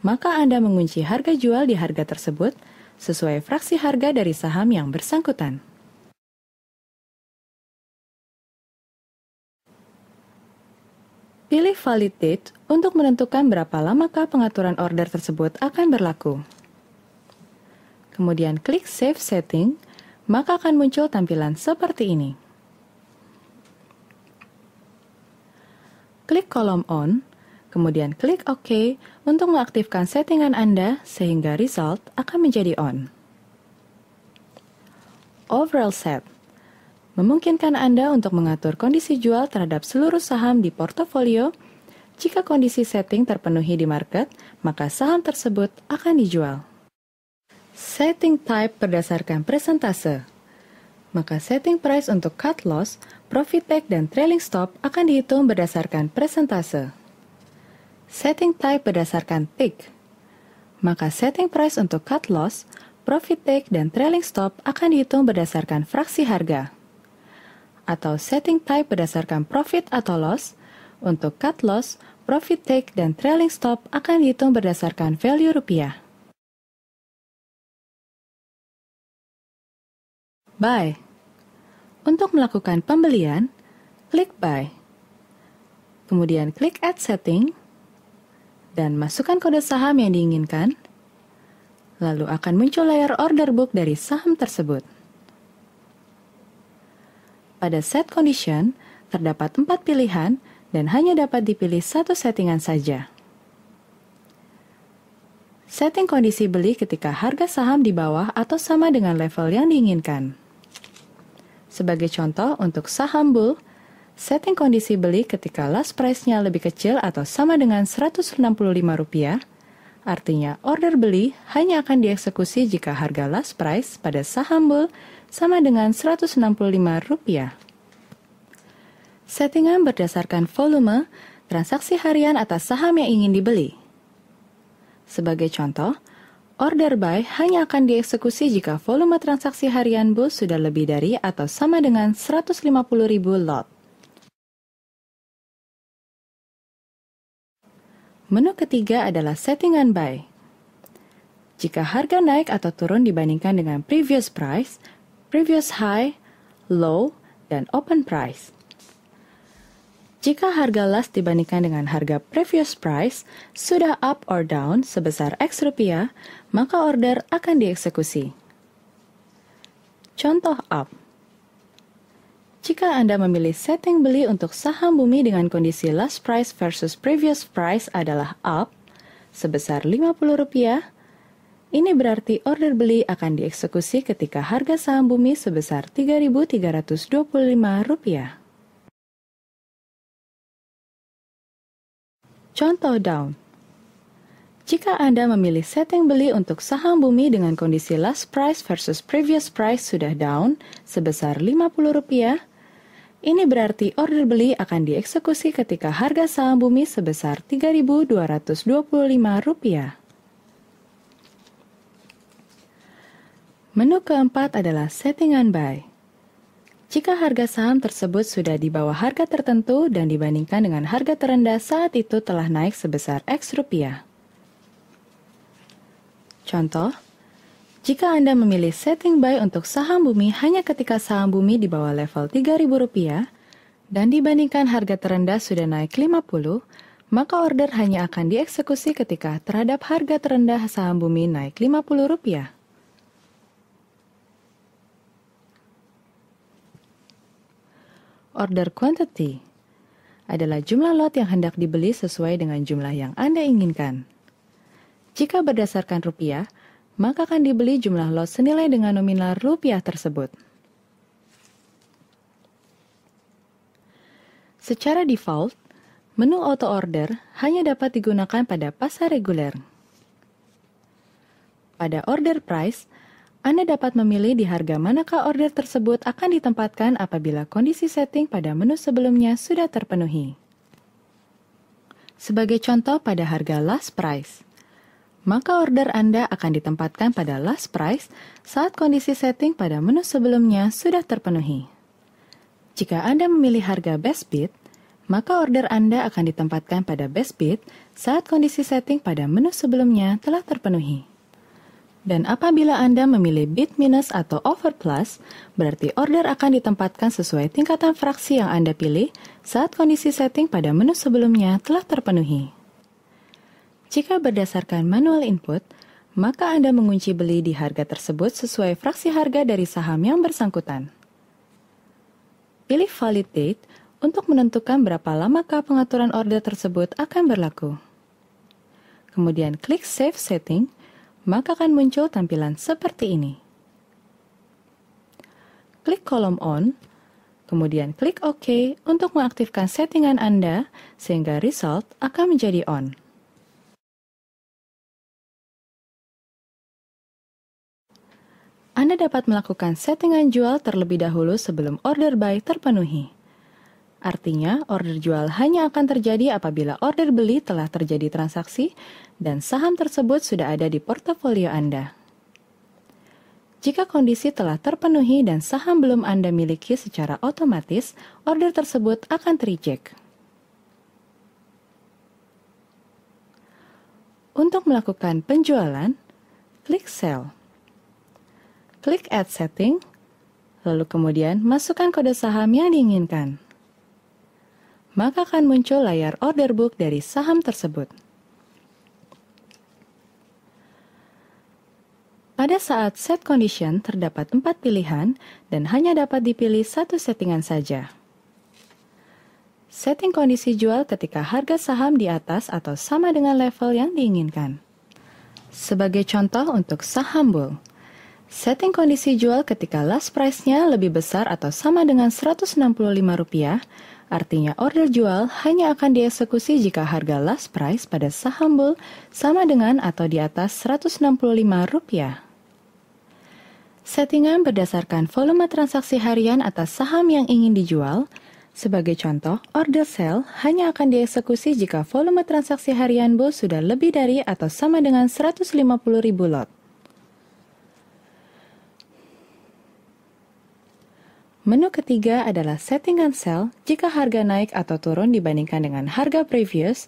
maka Anda mengunci harga jual di harga tersebut sesuai fraksi harga dari saham yang bersangkutan. Pilih valid date untuk menentukan berapa lamakah pengaturan order tersebut akan berlaku. Kemudian klik Save Setting, maka akan muncul tampilan seperti ini. Klik kolom On, kemudian klik OK untuk mengaktifkan settingan Anda sehingga result akan menjadi on. Overall Set memungkinkan Anda untuk mengatur kondisi jual terhadap seluruh saham di portofolio. Jika kondisi setting terpenuhi di market, maka saham tersebut akan dijual. Setting Type berdasarkan persentase. Maka setting price untuk cut loss, profit take, dan trailing stop akan dihitung berdasarkan persentase. Setting type berdasarkan tick. Maka setting price untuk cut loss, profit take, dan trailing stop akan dihitung berdasarkan fraksi harga. Atau setting type berdasarkan profit atau loss, untuk cut loss, profit take, dan trailing stop akan dihitung berdasarkan value rupiah. Buy. Untuk melakukan pembelian, klik Buy. Kemudian klik Add Setting, dan masukkan kode saham yang diinginkan, lalu akan muncul layar order book dari saham tersebut. Pada Set Condition, terdapat 4 pilihan dan hanya dapat dipilih satu settingan saja. Setting kondisi beli ketika harga saham di bawah atau sama dengan level yang diinginkan. Sebagai contoh, untuk saham bull, setting kondisi beli ketika last price-nya lebih kecil atau sama dengan Rp165, artinya order beli hanya akan dieksekusi jika harga last price pada saham bull sama dengan Rp165. Settingan berdasarkan volume transaksi harian atas saham yang ingin dibeli. Sebagai contoh, order buy hanya akan dieksekusi jika volume transaksi harian bull sudah lebih dari atau sama dengan 150.000 lot. Menu ketiga adalah settingan buy. Jika harga naik atau turun dibandingkan dengan previous price, previous high, low, dan open price. Jika harga last dibandingkan dengan harga previous price sudah up or down sebesar X rupiah, maka order akan dieksekusi. Contoh up. Jika Anda memilih setting beli untuk saham bumi dengan kondisi last price versus previous price adalah up sebesar Rp50, ini berarti order beli akan dieksekusi ketika harga saham bumi sebesar Rp3.325. Contoh down. Jika Anda memilih setting beli untuk saham bumi dengan kondisi last price versus previous price sudah down sebesar Rp50, ini berarti order beli akan dieksekusi ketika harga saham bumi sebesar Rp3.225. Menu keempat adalah settingan buy. Jika harga saham tersebut sudah di bawah harga tertentu dan dibandingkan dengan harga terendah saat itu telah naik sebesar X rupiah. Contoh, jika Anda memilih setting buy untuk saham bumi hanya ketika saham bumi di bawah level Rp3.000 dan dibandingkan harga terendah sudah naik 50, maka order hanya akan dieksekusi ketika terhadap harga terendah saham bumi naik Rp50. Order quantity adalah jumlah lot yang hendak dibeli sesuai dengan jumlah yang Anda inginkan. Jika berdasarkan rupiah, maka akan dibeli jumlah lot senilai dengan nominal rupiah tersebut. Secara default, menu auto order hanya dapat digunakan pada pasar reguler. Pada order price, Anda dapat memilih di harga manakah order tersebut akan ditempatkan apabila kondisi setting pada menu sebelumnya sudah terpenuhi. Sebagai contoh pada harga last price, maka order Anda akan ditempatkan pada last price saat kondisi setting pada menu sebelumnya sudah terpenuhi. Jika Anda memilih harga best bid, maka order Anda akan ditempatkan pada best bid saat kondisi setting pada menu sebelumnya telah terpenuhi. Dan apabila Anda memilih bid minus atau over plus, berarti order akan ditempatkan sesuai tingkatan fraksi yang Anda pilih saat kondisi setting pada menu sebelumnya telah terpenuhi. Jika berdasarkan manual input, maka Anda mengunci beli di harga tersebut sesuai fraksi harga dari saham yang bersangkutan. Pilih valid date untuk menentukan berapa lamakah pengaturan order tersebut akan berlaku. Kemudian klik Save Setting, maka akan muncul tampilan seperti ini. Klik kolom On, kemudian klik OK untuk mengaktifkan settingan Anda sehingga result akan menjadi on. Anda dapat melakukan settingan jual terlebih dahulu sebelum order buy terpenuhi. Artinya, order jual hanya akan terjadi apabila order beli telah terjadi transaksi dan saham tersebut sudah ada di portofolio Anda. Jika kondisi telah terpenuhi dan saham belum Anda miliki secara otomatis, order tersebut akan tereject. Untuk melakukan penjualan, klik Sell. Klik Add Setting, lalu kemudian masukkan kode saham yang diinginkan. Maka akan muncul layar order book dari saham tersebut. Pada saat set condition terdapat 4 pilihan dan hanya dapat dipilih satu settingan saja. Setting kondisi jual ketika harga saham di atas atau sama dengan level yang diinginkan. Sebagai contoh untuk saham bull, setting kondisi jual ketika last price-nya lebih besar atau sama dengan Rp165, artinya order jual hanya akan dieksekusi jika harga last price pada saham bull sama dengan atau di atas Rp165. Settingan berdasarkan volume transaksi harian atas saham yang ingin dijual. Sebagai contoh, order sell hanya akan dieksekusi jika volume transaksi harian bull sudah lebih dari atau sama dengan 150.000 lot. Menu ketiga adalah settingan sell jika harga naik atau turun dibandingkan dengan harga previous,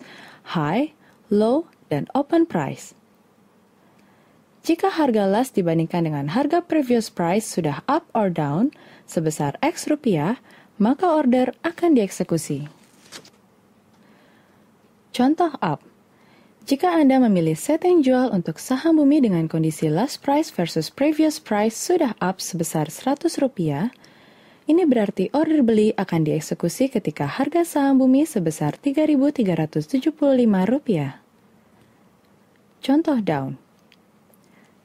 high, low, dan open price. Jika harga last dibandingkan dengan harga previous price sudah up or down sebesar X rupiah, maka order akan dieksekusi. Contoh up. Jika Anda memilih setting jual untuk saham bumi dengan kondisi last price versus previous price sudah up sebesar Rp100, ini berarti order beli akan dieksekusi ketika harga saham bumi sebesar Rp3.375. Contoh down.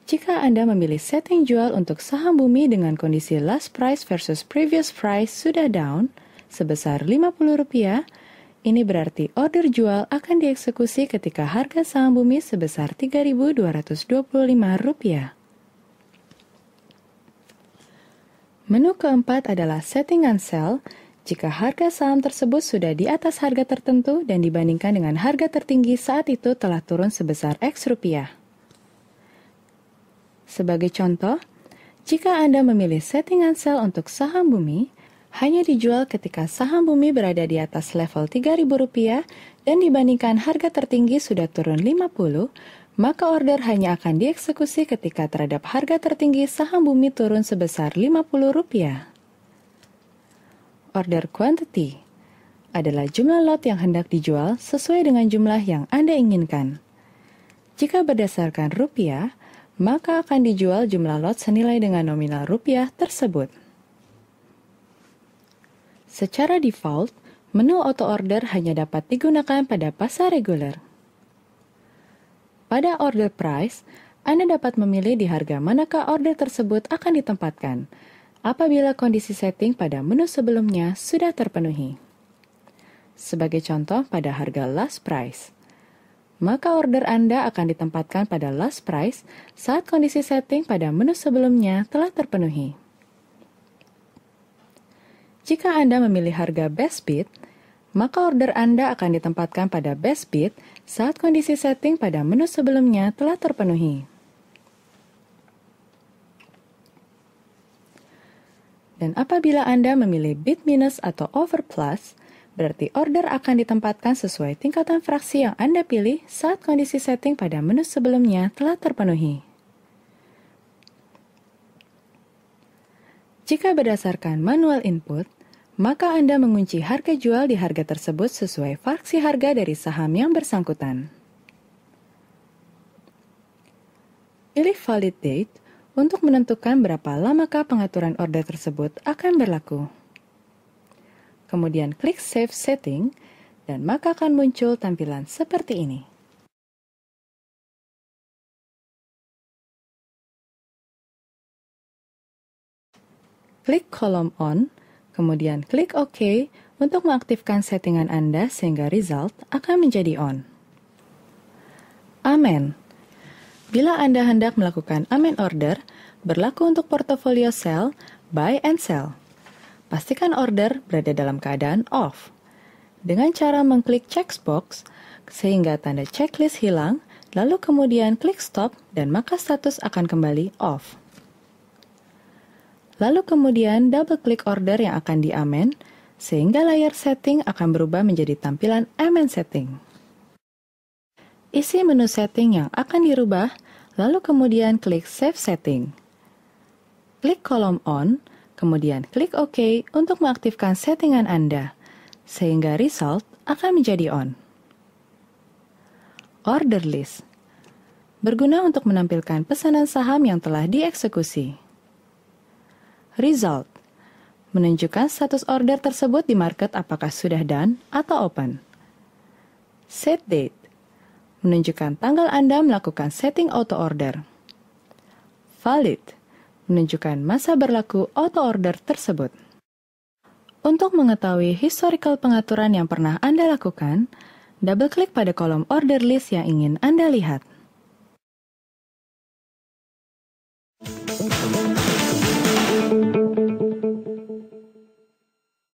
Jika Anda memilih setting jual untuk saham bumi dengan kondisi last price versus previous price sudah down sebesar Rp50, ini berarti order jual akan dieksekusi ketika harga saham bumi sebesar Rp3.225. Menu keempat adalah settingan sell jika harga saham tersebut sudah di atas harga tertentu dan dibandingkan dengan harga tertinggi saat itu telah turun sebesar X rupiah. Sebagai contoh, jika Anda memilih settingan sell untuk saham bumi, hanya dijual ketika saham bumi berada di atas level Rp3.000 dan dibandingkan harga tertinggi sudah turun 50, maka order hanya akan dieksekusi ketika terhadap harga tertinggi saham bumi turun sebesar Rp50. Order quantity adalah jumlah lot yang hendak dijual sesuai dengan jumlah yang Anda inginkan. Jika berdasarkan rupiah, maka akan dijual jumlah lot senilai dengan nominal rupiah tersebut. Secara default, menu auto order hanya dapat digunakan pada pasar reguler. Pada order price, Anda dapat memilih di harga manakah order tersebut akan ditempatkan, apabila kondisi setting pada menu sebelumnya sudah terpenuhi. Sebagai contoh pada harga last price, maka order Anda akan ditempatkan pada last price saat kondisi setting pada menu sebelumnya telah terpenuhi. Jika Anda memilih harga best bid, maka order Anda akan ditempatkan pada best bid saat kondisi setting pada menu sebelumnya telah terpenuhi. Dan apabila Anda memilih bid minus atau over plus, berarti order akan ditempatkan sesuai tingkatan fraksi yang Anda pilih saat kondisi setting pada menu sebelumnya telah terpenuhi. Jika berdasarkan manual input, maka Anda mengunci harga jual di harga tersebut sesuai fraksi harga dari saham yang bersangkutan. Pilih valid date untuk menentukan berapa lamakah pengaturan order tersebut akan berlaku. Kemudian klik Save Setting, dan maka akan muncul tampilan seperti ini. Klik kolom On, kemudian klik OK untuk mengaktifkan settingan Anda sehingga result akan menjadi on. Amen. Bila Anda hendak melakukan amen order, berlaku untuk portofolio sell, buy, and sell. Pastikan order berada dalam keadaan off. Dengan cara mengklik checkbox, sehingga tanda checklist hilang, lalu kemudian klik stop dan maka status akan kembali off. Lalu kemudian double klik order yang akan di-amen, sehingga layar setting akan berubah menjadi tampilan amen setting. Isi menu setting yang akan dirubah, lalu kemudian klik Save Setting. Klik kolom On, kemudian klik OK untuk mengaktifkan settingan Anda, sehingga result akan menjadi on. Order List berguna untuk menampilkan pesanan saham yang telah dieksekusi. Result menunjukkan status order tersebut di market apakah sudah done atau open. Set Date menunjukkan tanggal Anda melakukan setting auto order. Valid menunjukkan masa berlaku auto order tersebut. Untuk mengetahui historical pengaturan yang pernah Anda lakukan, double klik pada kolom order list yang ingin Anda lihat.